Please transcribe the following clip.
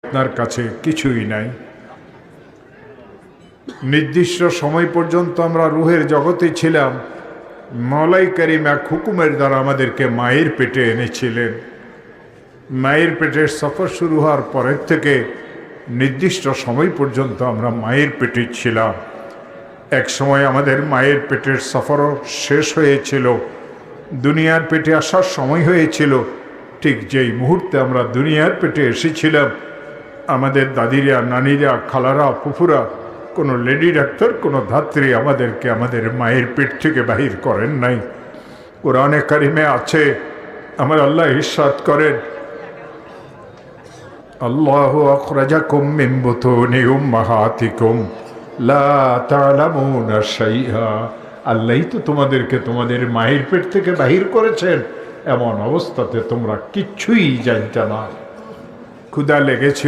আপনার কাছে কিছুই নাই। নির্দিষ্ট সময় পর্যন্ত আমরা রুহের জগতে ছিলাম। মওলাই করিম এক হুকুমের দ্বারা আমাদেরকে মায়ের পেটে এনেছিলেন। মায়ের পেটের সফর শুরু হওয়ার পরের থেকে নির্দিষ্ট সময় পর্যন্ত আমরা মায়ের পেটে ছিলাম। এক সময় আমাদের মায়ের পেটের সফরও শেষ হয়েছিল, দুনিয়ার পেটে আসার সময় হয়েছিল। ঠিক যেই মুহূর্তে আমরা দুনিয়ার পেটে এসেছিলাম, আমাদের দাদিরা, নানিরা, খালারা, ফুফুরা, কোনো লেডি ডাক্তার, কোনো ধাত্রী আমাদেরকে আমাদের মায়ের পেট থেকে বাহির করেন নাই। কোরআনে কারিমে আছে, আমার আল্লাহ ইরশাদ করেন, আল্লাহু আখরাজাকুম মিন বুতুনি উম্মাহাতিকুম লা তা'লামুনা শাইআ। আল্লাহই তো তোমাদেরকে তোমাদের মায়ের পেট থেকে বাহির করেছেন, এমন অবস্থাতে তোমরা কিচ্ছুই জানতে না। ক্ষুধা লেগেছিল,